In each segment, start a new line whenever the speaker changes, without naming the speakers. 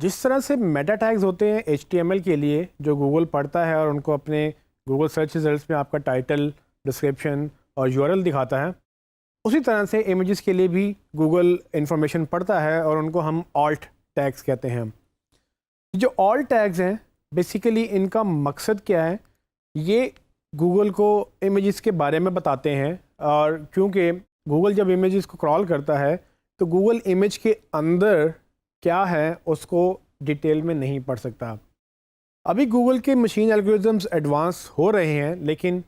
जिस तरह से मेटा टैग्स होते हैं HTML के लिए जो गूगल पढ़ता है और उनको अपने गूगल सर्च रिजल्ट्स में आपका टाइटल, डिस्क्रिप्शन और URL दिखाता है, उसी तरह से इमेजेस के लिए भी गूगल इंफॉर्मेशन पढ़ता है और उनको हम ऑल्ट टैग्स कहते हैं। जो ऑल्ट टैग्स हैं बेसिकली इनका मकसद क्या है, ये गूगल को इमेजेस के बारे में बताते हैं। और क्योंकि गूगल जब इमेजेस को क्रॉल करता है तो गूगल इमेज के अंदर क्या है उसको डिटेल में नहीं पढ़ सकता। अभी गूगल के मशीन एल्गोरिथम्स एडवांस हो रहे हैं, लेकिन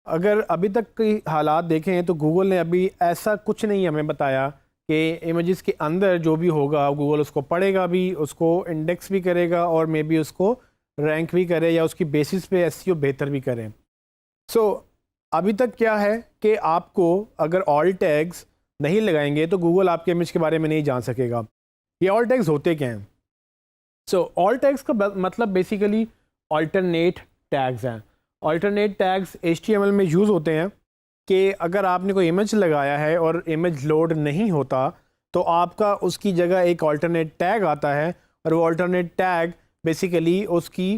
अगर अभी तक के हालात देखें तो गूगल ने अभी ऐसा कुछ नहीं हमें बताया कि इमेजेस के अंदर जो भी होगा गूगल उसको पढ़ेगा भी, उसको इंडेक्स भी करेगा और मे बी उसको रैंक भी करे या उसकी बेसिस पे SEO बेहतर भी करें। अभी तक क्या है कि आपको अगर ऑल टैग्स नहीं लगाएंगे तो गूगल आपके इमेज के बारे में नहीं जान सकेगा। ये ऑल टैग्स होते क्या हैं? ऑल टैग्स का मतलब बेसिकली अल्टरनेट टैग्स हैं। अल्टरनेट टैग्स HTML में यूज़ होते हैं कि अगर आपने कोई इमेज लगाया है और इमेज लोड नहीं होता तो आपका उसकी जगह एक अल्टरनेट टैग आता है और वो अल्टरनेट टैग बेसिकली उसकी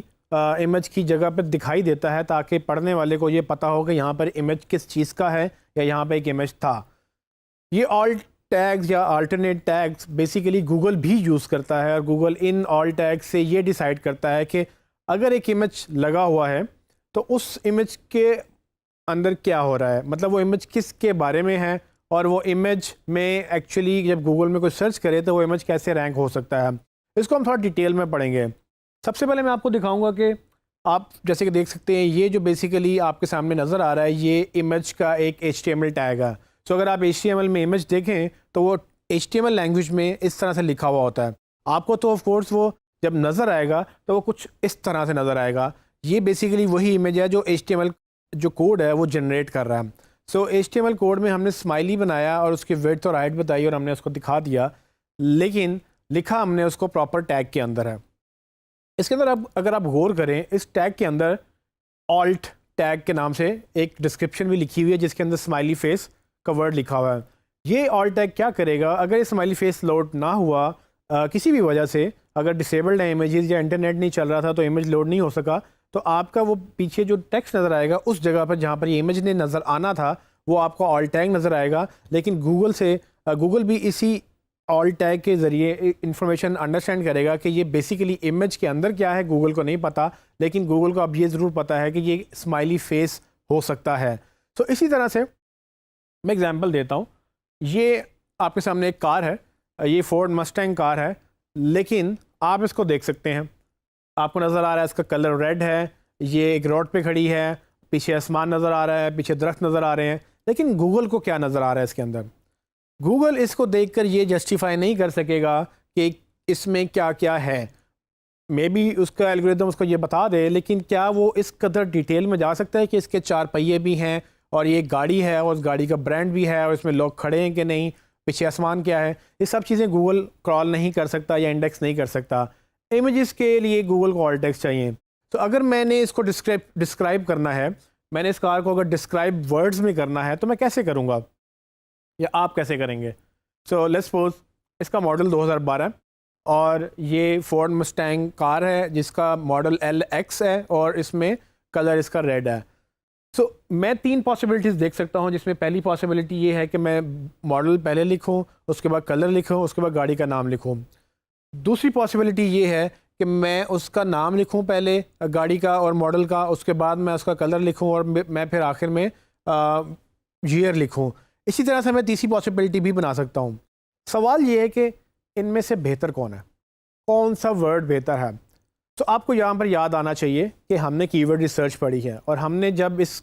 इमेज की जगह पर दिखाई देता है ताकि पढ़ने वाले को ये पता हो कि यहाँ पर इमेज किस चीज़ का है या यहाँ पर एक इमेज था। ये ऑल टैग्स या अल्टरनेट टैग्स बेसिकली गूगल भी यूज़ करता है और गूगल इन ऑल टैग्स से ये डिसाइड करता है कि अगर एक इमेज लगा हुआ है तो उस इमेज के अंदर क्या हो रहा है, मतलब वो इमेज किस के बारे में है और वो इमेज में एक्चुअली जब गूगल में कोई सर्च करे तो वो इमेज कैसे रैंक हो सकता है। इसको हम थोड़ा डिटेल में पढ़ेंगे। सबसे पहले मैं आपको दिखाऊंगा कि आप जैसे कि देख सकते हैं ये जो बेसिकली आपके सामने नज़र आ रहा है ये इमेज का एक HTML टैग है। अगर आप HTML में इमेज देखें तो वो HTML लैंग्वेज में इस तरह से लिखा हुआ होता है। आपको तो ऑफ कोर्स वो जब नज़र आएगा तो वो कुछ इस तरह से नज़र आएगा। ये बेसिकली वही इमेज है जो HTML जो कोड है वो जनरेट कर रहा है। HTML कोड में हमने स्माइली बनाया और उसकी विड्थ और हाइट बताई और हमने उसको दिखा दिया, लेकिन लिखा हमने उसको प्रॉपर टैग के अंदर है। इसके अंदर अब अगर आप गौर करें इस टैग के अंदर ऑल्ट टैग के नाम से एक डिस्क्रिप्शन भी लिखी हुई है जिसके अंदर स्माइली फेस का वर्ड लिखा हुआ है। ये ऑल टैग क्या करेगा, अगर ये स्माइली फेस लोड ना हुआ किसी भी वजह से, अगर डिसेबल्ड है इमेजेस या इंटरनेट नहीं चल रहा था तो इमेज लोड नहीं हो सका, तो आपका वो पीछे जो टेक्स्ट नज़र आएगा उस जगह पर जहाँ पर ये इमेज ने नज़र आना था वो आपका ऑल टैग नज़र आएगा। लेकिन गूगल भी इसी ऑल टैग के ज़रिए इंफॉर्मेशन अंडरस्टैंड करेगा कि ये बेसिकली इमेज के अंदर क्या है गूगल को नहीं पता, लेकिन गूगल को अब ये ज़रूर पता है कि ये स्माइली फेस हो सकता है। इसी तरह से मैं एग्जांपल देता हूँ। ये आपके सामने एक कार है, ये फोर्ड मस्टैंग कार है, लेकिन आप इसको देख सकते हैं, आपको नज़र आ रहा है इसका कलर रेड है, ये एक रोड पे खड़ी है, पीछे आसमान नज़र आ रहा है, पीछे दरख्त नज़र आ रहे हैं। लेकिन गूगल को क्या नज़र आ रहा है इसके अंदर? गूगल इसको देखकर ये जस्टिफाई नहीं कर सकेगा कि इसमें क्या क्या है। मे बी उसका एल्गोरिथम उसको ये बता दे, लेकिन क्या वो इस कदर डिटेल में जा सकता है कि इसके 4 पहिए भी हैं और ये गाड़ी है और उस गाड़ी का ब्रांड भी है और इसमें लोग खड़े हैं कि नहीं, पीछे आसमान क्या है, ये सब चीज़ें गूगल क्रॉल नहीं कर सकता या इंडेक्स नहीं कर सकता। इमेजेस के लिए गूगल को ऑल टेक्स्ट चाहिए। अगर मैंने इसको डिस्क्राइब करना है, मैंने इस कार को अगर डिस्क्राइब वर्ड्स में करना है तो मैं कैसे करूँगा या आप कैसे करेंगे? लेट्स सपोज इसका मॉडल 2012 और ये फोर्ड मस्टैंग कार है जिसका मॉडल LX है और इसमें कलर इसका रेड है। मैं 3 पॉसिबिलिटीज़ देख सकता हूँ, जिसमें पहली पॉसिबिलिटी ये है कि मैं मॉडल पहले लिखूँ, उसके बाद कलर लिखूँ, उसके बाद गाड़ी का नाम लिखूँ। दूसरी पॉसिबिलिटी ये है कि मैं उसका नाम लिखूँ पहले गाड़ी का और मॉडल का, उसके बाद मैं उसका कलर लिखूँ और मैं फिर आखिर में ईयर लिखूँ। इसी तरह से मैं तीसरी पॉसिबिलिटी भी बना सकता हूँ। सवाल ये है कि इनमें से बेहतर कौन है, कौन सा वर्ड बेहतर है? आपको यहाँ पर याद आना चाहिए कि हमने कीवर्ड रिसर्च पढ़ी है और हमने जब इस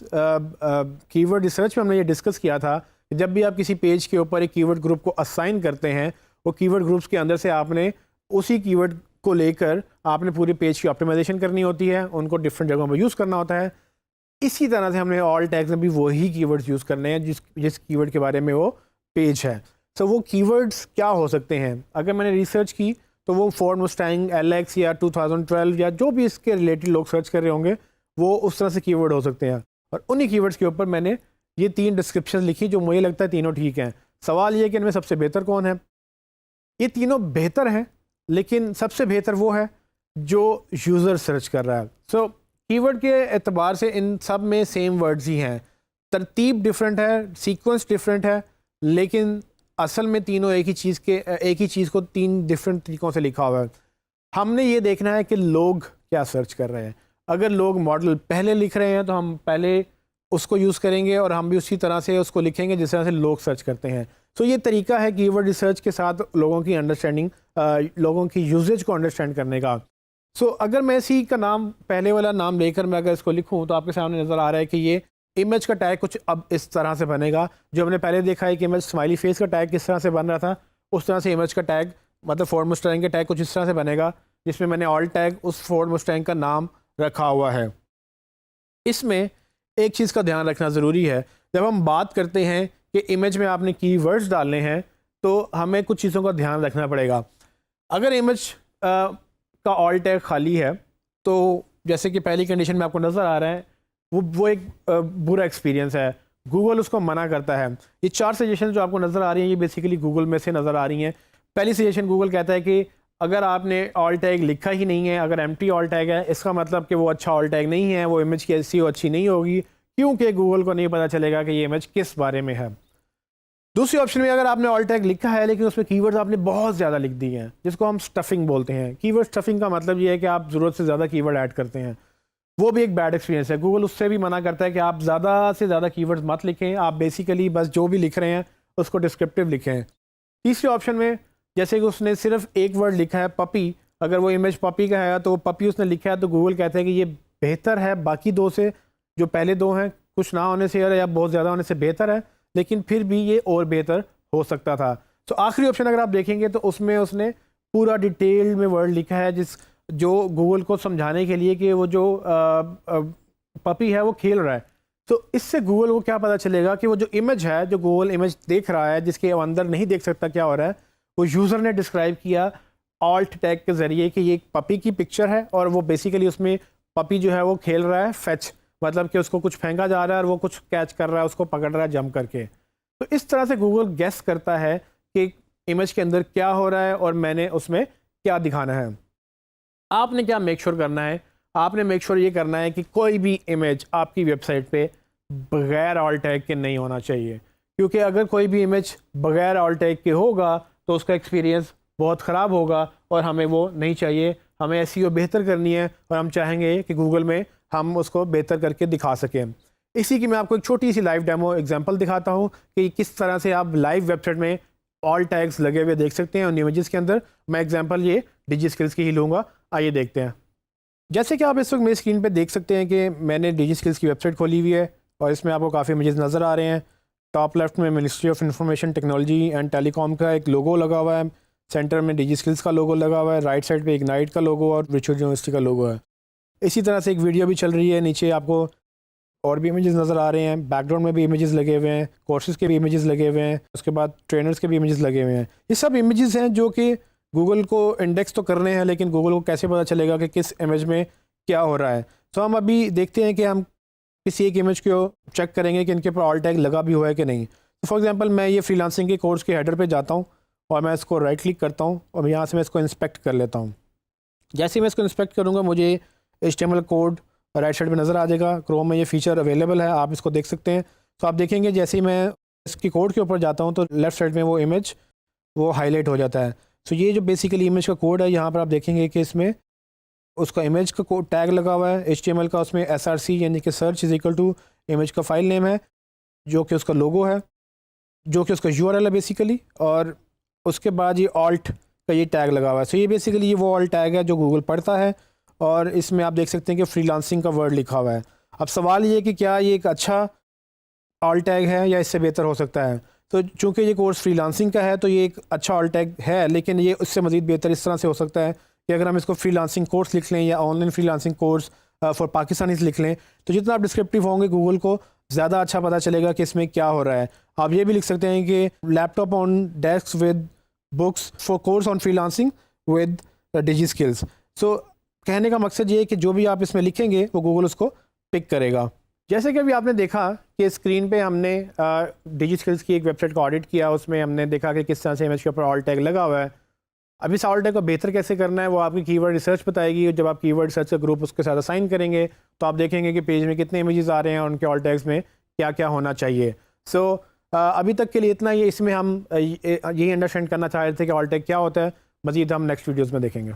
कीवर्ड रिसर्च में हमने ये डिस्कस किया था कि जब भी आप किसी पेज के ऊपर एक कीवर्ड ग्रुप को असाइन करते हैं, वो कीवर्ड ग्रुप्स के अंदर से आपने उसी कीवर्ड को लेकर आपने पूरे पेज की ऑप्टिमाइजेशन करनी होती है, उनको डिफरेंट जगहों पर यूज़ करना होता है। इसी तरह से हमने ऑल टैग्स में भी वही कीवर्ड्स यूज़ करने हैं जिस कीवर्ड के बारे में वो पेज है। वो कीवर्ड्स क्या हो सकते हैं? अगर मैंने रिसर्च की तो वो फोर्ड मस्टैंग LX या 2012 या जो भी इसके रिलेटेड लोग सर्च कर रहे होंगे वो उस तरह से कीवर्ड हो सकते हैं। और उन्हीं कीवर्ड्स के ऊपर मैंने ये 3 डिस्क्रिप्शन लिखी जो मुझे लगता है तीनों ठीक हैं। सवाल ये कि इनमें सबसे बेहतर कौन है? ये तीनों बेहतर हैं, लेकिन सबसे बेहतर वो है जो यूज़र सर्च कर रहा है। सो कीवर्ड के एतबार से इन सब में सेम वर्ड्स ही हैं, तरतीब डिफरेंट है, सीक्वेंस डिफरेंट है, लेकिन असल में तीनों एक ही चीज़ को तीन डिफरेंट तरीक़ों से लिखा हुआ है। हमने ये देखना है कि लोग क्या सर्च कर रहे हैं। अगर लोग मॉडल पहले लिख रहे हैं तो हम पहले उसको यूज़ करेंगे और हम भी उसी तरह से उसको लिखेंगे जिस तरह से लोग सर्च करते हैं। तो ये तरीका है कीवर्ड रिसर्च के साथ लोगों की अंडरस्टैंडिंग, लोगों की यूजेज को अंडरस्टैंड करने का। अगर मैं इसी का नाम, पहले वाला नाम लेकर मैं अगर इसको लिखूँ तो आपके सामने नज़र आ रहा है कि ये इमेज का टैग कुछ अब इस तरह से बनेगा। जो हमने पहले देखा है कि इमेज स्माइली फेस का टैग किस तरह से बन रहा था, उस तरह से इमेज का टैग, मतलब फोर्ड मुस्टैंग का टैग कुछ इस तरह से बनेगा, जिसमें मैंने ऑल टैग उस फोर्ड मुस्टैंग का नाम रखा हुआ है। इसमें एक चीज़ का ध्यान रखना ज़रूरी है, जब हम बात करते हैं कि इमेज में आपने कीवर्ड्स डालने हैं तो हमें कुछ चीज़ों का ध्यान रखना पड़ेगा। अगर इमेज का ऑल टैग खाली है तो जैसे कि पहली कंडीशन में आपको नज़र आ रहा है, वो एक बुरा एक्सपीरियंस है, गूगल उसको मना करता है। ये 4 सजेशन जो आपको नज़र आ रही हैं ये बेसिकली गूगल में से नज़र आ रही हैं। पहली सजेशन गूगल कहता है कि अगर आपने ऑल टैग लिखा ही नहीं है, अगर एम्प्टी ऑल टैग है, इसका मतलब कि वो अच्छा ऑल टैग नहीं है, वो इमेज की SEO अच्छी नहीं होगी, क्योंकि गूगल को नहीं पता चलेगा कि ये इमेज किस बारे में है। दूसरी ऑप्शन में अगर आपने ऑल टैग लिखा है लेकिन उसमें कीवर्ड्स आपने बहुत ज़्यादा लिख दिए हैं, जिसको हम स्टफिंग बोलते हैं। कीवर्ड स्टफिंग का मतलब ये है कि आप ज़रूरत से ज़्यादा कीवर्ड ऐड करते हैं, वो भी एक बैड एक्सपीरियंस है। गूगल उससे भी मना करता है कि आप ज़्यादा से ज़्यादा कीवर्ड्स मत लिखें, आप बेसिकली बस जो भी लिख रहे हैं उसको डिस्क्रिप्टिव लिखें। तीसरी ऑप्शन में जैसे कि उसने सिर्फ एक वर्ड लिखा है पपी, अगर वो इमेज पपी का है तो पपी उसने लिखा है तो गूगल कहता है कि ये बेहतर है बाकी दो से, जो पहले दो हैं कुछ ना होने से या बहुत ज़्यादा होने से बेहतर है, लेकिन फिर भी ये और बेहतर हो सकता था। तो आखिरी ऑप्शन अगर आप देखेंगे तो उसमें उसने पूरा डिटेल में वर्ड लिखा है जो गूगल को समझाने के लिए कि वो जो पपी है वो खेल रहा है। तो इससे गूगल को क्या पता चलेगा कि वो जो इमेज है, जो गूगल इमेज देख रहा है, जिसके अंदर नहीं देख सकता क्या हो रहा है, वो यूज़र ने डिस्क्राइब किया ऑल्ट टैग के ज़रिए कि ये एक पपी की पिक्चर है और वो बेसिकली उसमें पपी जो है वो खेल रहा है फेच, मतलब कि उसको कुछ फेंका जा रहा है और वो कुछ कैच कर रहा है, उसको पकड़ रहा है जंप करके। तो इस तरह से गूगल गेस करता है कि इमेज के अंदर क्या हो रहा है और मैंने उसमें क्या दिखाना है। आपने क्या मेक श्योर करना है, आपने मेक श्योर ये करना है कि कोई भी इमेज आपकी वेबसाइट पे बग़ैर ऑल्ट टैग के नहीं होना चाहिए, क्योंकि अगर कोई भी इमेज बग़ैर ऑल्ट टैग के होगा तो उसका एक्सपीरियंस बहुत ख़राब होगा और हमें वो नहीं चाहिए। हमें SEO बेहतर करनी है और हम चाहेंगे कि गूगल में हम उसको बेहतर करके दिखा सकें। इसी की मैं आपको एक छोटी सी लाइव डेमो एग्जांपल दिखाता हूँ कि किस तरह से आप लाइव वेबसाइट में ऑल टैग्स लगे हुए देख सकते हैं उन इमेजेस के अंदर। मैं एग्जांपल ये डिजिस्किल्स की ही लूँगा, आइए देखते हैं। जैसे कि आप इस वक्त मेरी स्क्रीन पे देख सकते हैं कि मैंने डिजिस्किल्स की वेबसाइट खोली हुई है और इसमें आपको काफ़ी इमेजेस नज़र आ रहे हैं। टॉप लेफ्ट में ministry of information technology and telecom का एक लोगो लगा हुआ है, सेंटर में डिजिस्किल्स का लोगो लगा हुआ है, राइट साइड पे इग्नाइट का लोगो और वर्चुअल यूनिवर्सिटी का लोगो है। इसी तरह से एक वीडियो भी चल रही है, नीचे आपको और भी इमेजेस नज़र आ रहे हैं, बैकग्राउंड में भी इमेजेस लगे हुए हैं, कोर्सेज के भी इमेजेस लगे हुए हैं, उसके बाद ट्रेनर्स के भी इमेजेस लगे हुए हैं। ये सब इमेजेस हैं जो कि गूगल को इंडेक्स तो करने हैं, लेकिन गूगल को कैसे पता चलेगा कि किस इमेज में क्या हो रहा है। तो हम अभी देखते हैं कि हम किसी एक इमेज को चेक करेंगे कि इनके ऊपर ऑल टैग लगा भी हुआ है कि नहीं। तो फॉर एग्जांपल मैं ये फ्रीलांसिंग के कोर्स के हेडर पे जाता हूँ और मैं इसको राइट क्लिक करता हूँ और यहाँ से मैं इसको इंस्पेक्ट कर लेता हूँ। जैसे ही मैं इसको इंस्पेक्ट करूँगा मुझे HTML कोड राइट साइड पे नज़र आ जाएगा। क्रोम में ये फ़ीचर अवेलेबल है, आप इसको देख सकते हैं। तो आप देखेंगे जैसे ही मैं इसकी कोड के ऊपर जाता हूँ तो लेफ़्ट साइड में वो इमेज वो हाईलाइट हो जाता है। तो ये जो बेसिकली इमेज का कोड है, यहाँ पर आप देखेंगे कि इसमें उसका इमेज का कोड टैग लगा हुआ है HTML का, उसमें SRC यानी कि search is equal to image का फाइल नेम है, जो कि उसका लोगो है, जो कि उसका URL है बेसिकली, और उसके बाद ये ऑल्ट का ये टैग लगा हुआ है। सो ये बेसिकली ये वो ऑल्ट टैग है जो गूगल पढ़ता है और इसमें आप देख सकते हैं कि फ्रीलांसिंग का वर्ड लिखा हुआ है। अब सवाल ये कि क्या ये एक अच्छा ऑल्ट टैग है या इससे बेहतर हो सकता है। तो चूँकि ये कोर्स फ्रीलांसिंग का है तो ये एक अच्छा ऑल्ट टैग है, लेकिन ये उससे मज़ीद बेहतर इस तरह से हो सकता है कि अगर हम इसको फ्रीलांसिंग कोर्स लिख लें या online freelancing course for Pakistanis लिख लें, तो जितना आप डिस्क्रिप्टिव होंगे गूगल को ज़्यादा अच्छा पता चलेगा कि इसमें क्या हो रहा है। आप ये भी लिख सकते हैं कि laptop on desk with books for course on freelancing with DigiSkills. So कहने का मकसद ये है कि जो भी आप इसमें लिखेंगे वो गूगल उसको पिक करेगा। जैसे कि अभी आपने देखा कि स्क्रीन पे हमने डिजिस्किल्स की एक वेबसाइट को ऑडिट किया, उसमें हमने देखा कि किस तरह से इमेज के ऊपर ऑल टैग लगा हुआ है। अब इस ऑल्ट टैग को बेहतर कैसे करना है वो आपकी कीवर्ड रिसर्च बताएगी। जब आप कीवर्ड रिसर्च का ग्रुप उसके साथ असाइन करेंगे तो आप देखेंगे कि पेज में कितने इमेजेस आ रहे हैं और उनके ऑल्ट टैग्स में क्या क्या होना चाहिए। सो अभी तक के लिए इतना ही। इसमें हम यही अंडरस्टैंड करना चाह रहे थे कि ऑल्ट टैग क्या होता है। मज़ीद हम नेक्स्ट वीडियोज़ में देखेंगे।